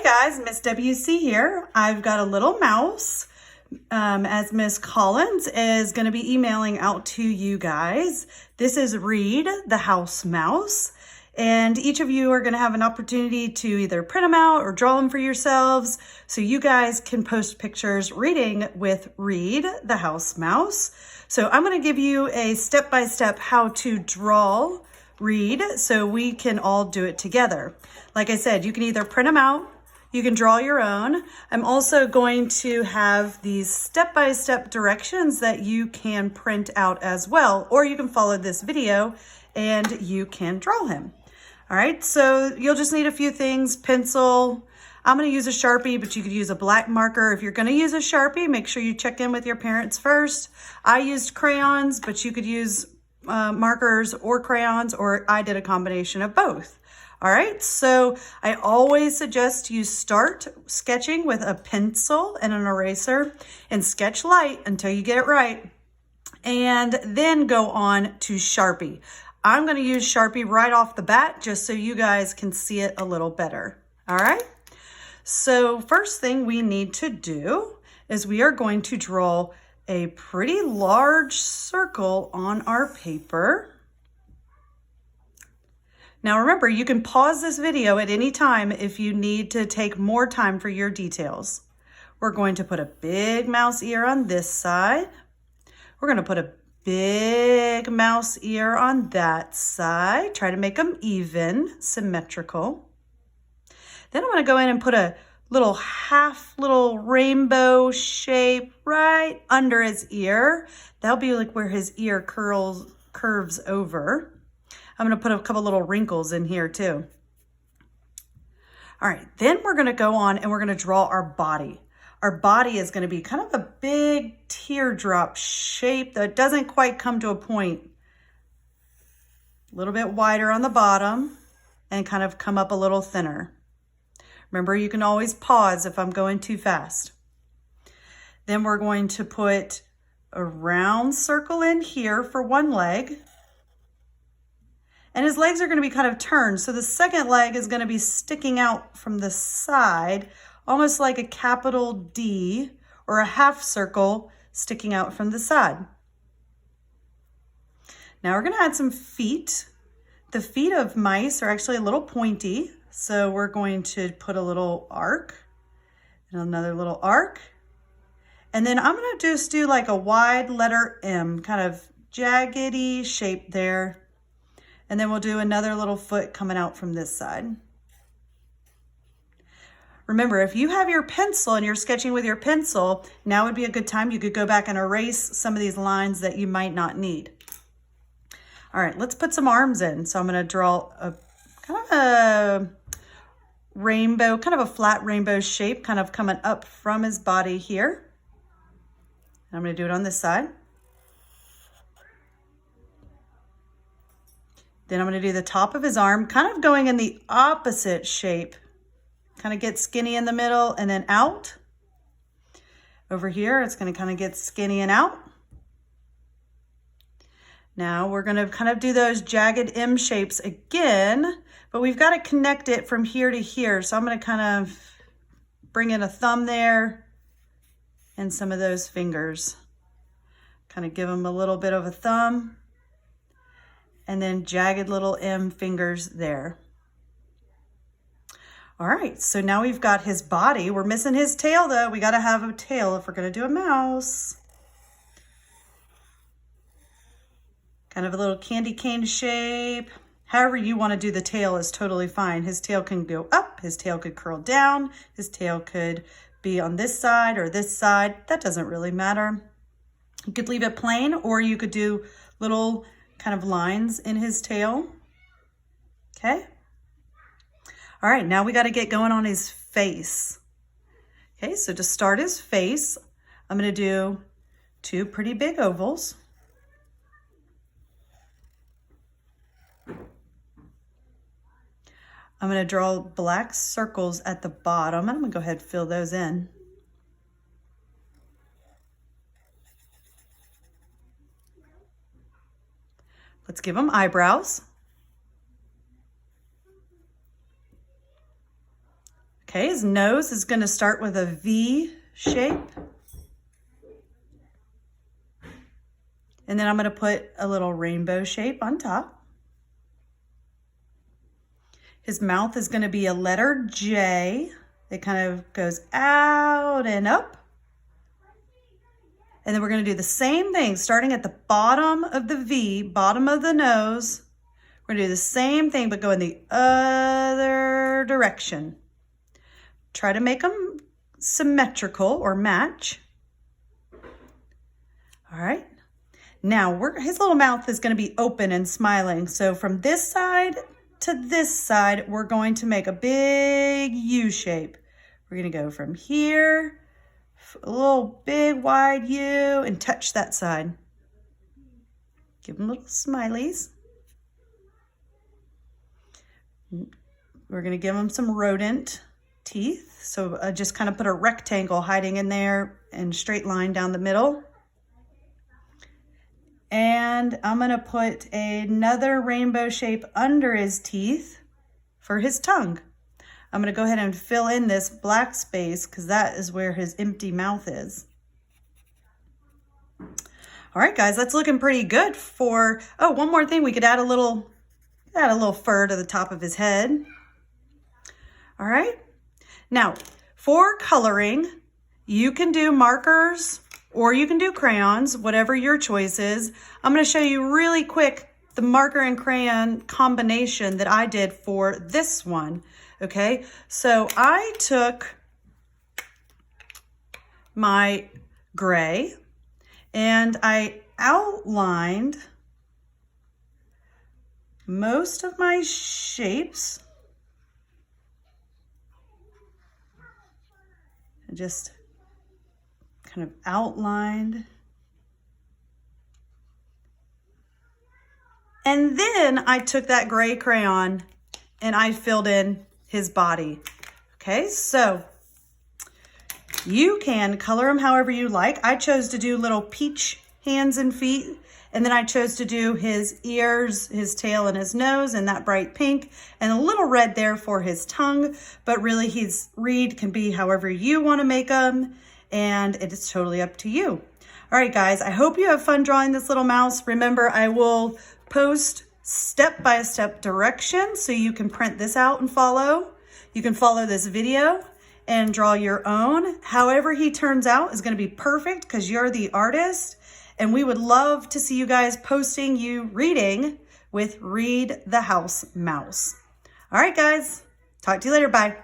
guys, Miss WC here. I've got a little mouse as Miss Collins is going to be emailing out to you guys. This is Reed, the house mouse, and each of you are going to have an opportunity to either print them out or draw them for yourselves so you guys can post pictures reading with Reed, the house mouse. So I'm going to give you a step-by-step how to draw Reed so we can all do it together. Like I said, you can either print them out, you can draw your own. I'm also going to have these step-by-step directions that you can print out as well, or you can follow this video and you can draw him. All right, so you'll just need a few things. Pencil. I'm going to use a Sharpie, but you could use a black marker. If you're going to use a Sharpie, make sure you check in with your parents first. I used crayons, but you could use markers or crayons, or I did a combination of both. All right, so I always suggest you start sketching with a pencil and an eraser and sketch light until you get it right, and then go on to Sharpie. I'm going to use Sharpie right off the bat just so you guys can see it a little better. All right, so first thing we need to do is we are going to draw a pretty large circle on our paper. Now remember, you can pause this video at any time if you need to take more time for your details. We're going to put a big mouse ear on this side. We're going to put a big mouse ear on that side. Try to make them even, symmetrical. Then I'm going to go in and put a little rainbow shape right under his ear. That'll be like where his ear curves over. I'm going to put a couple little wrinkles in here too. All right, then we're going to go on and we're going to draw our body. Our body is going to be kind of a big teardrop shape that doesn't quite come to a point. A little bit wider on the bottom and kind of come up a little thinner. Remember, you can always pause if I'm going too fast. Then we're going to put a round circle in here for one leg. And his legs are going to be kind of turned. So the second leg is going to be sticking out from the side, almost like a capital D or a half circle sticking out from the side. Now we're going to add some feet. The feet of mice are actually a little pointy. So we're going to put a little arc and another little arc. And then I'm going to just do like a wide letter M, kind of jaggedy shape there. And then we'll do another little foot coming out from this side. Remember, if you have your pencil and you're sketching with your pencil, now would be a good time. You could go back and erase some of these lines that you might not need. All right, let's put some arms in. So I'm going to draw a kind of a rainbow, kind of a flat rainbow shape, kind of coming up from his body here. I'm going to do it on this side. Then I'm going to do the top of his arm, kind of going in the opposite shape. Kind of get skinny in the middle and then out. Over here, it's going to kind of get skinny and out. Now we're going to kind of do those jagged M shapes again, but we've got to connect it from here to here. So I'm going to kind of bring in a thumb there and some of those fingers. Kind of give them a little bit of a thumb. And then jagged little M fingers there. All right, so now we've got his body. We're missing his tail though. We gotta have a tail if we're gonna do a mouse. Kind of a little candy cane shape. However you wanna do the tail is totally fine. His tail can go up, his tail could curl down, his tail could be on this side or this side. That doesn't really matter. You could leave it plain, or you could do little kind of lines in his tail. Okay. All right, now we got to get going on his face. Okay, so to start his face, I'm going to do two pretty big ovals. I'm going to draw black circles at the bottom. I'm going to go ahead and fill those in. Let's give them eyebrows. Okay, his nose is going to start with a V shape. And then I'm going to put a little rainbow shape on top. His mouth is going to be a letter J. It kind of goes out and up. And then we're going to do the same thing, starting at the bottom of the V, bottom of the nose. We're going to do the same thing, but go in the other direction. Try to make them symmetrical or match. All right. Now, his little mouth is going to be open and smiling. So from this side to this side, we're going to make a big U shape. We're going to go from here, a little big wide U, and touch that side. Give them little smileys. We're going to give them some rodent teeth. So I just kind of put a rectangle hiding in there and straight line down the middle. And I'm going to put another rainbow shape under his teeth for his tongue. I'm going to go ahead and fill in this black space because that is where his empty mouth is. All right, guys, that's looking pretty good for, oh, one more thing. We could add a little fur to the top of his head. All right. Now, for coloring, you can do markers or you can do crayons, whatever your choice is. I'm going to show you really quick the marker and crayon combination that I did for this one. Okay, so I took my gray and I outlined most of my shapes. I just kind of outlined. And then I took that gray crayon and I filled in his body. Okay, so you can color him however you like. I chose to do little peach hands and feet, and then I chose to do his ears, his tail, and his nose, and that bright pink, and a little red there for his tongue, but really Reed can be however you want to make him, and it is totally up to you. All right, guys, I hope you have fun drawing this little mouse. Remember, I will post step-by-step directions so you can print this out and follow. You can follow this video and draw your own. However he turns out is going to be perfect because you're the artist, and we would love to see you guys posting you reading with Reed the House Mouse. All right, guys, talk to you later. Bye.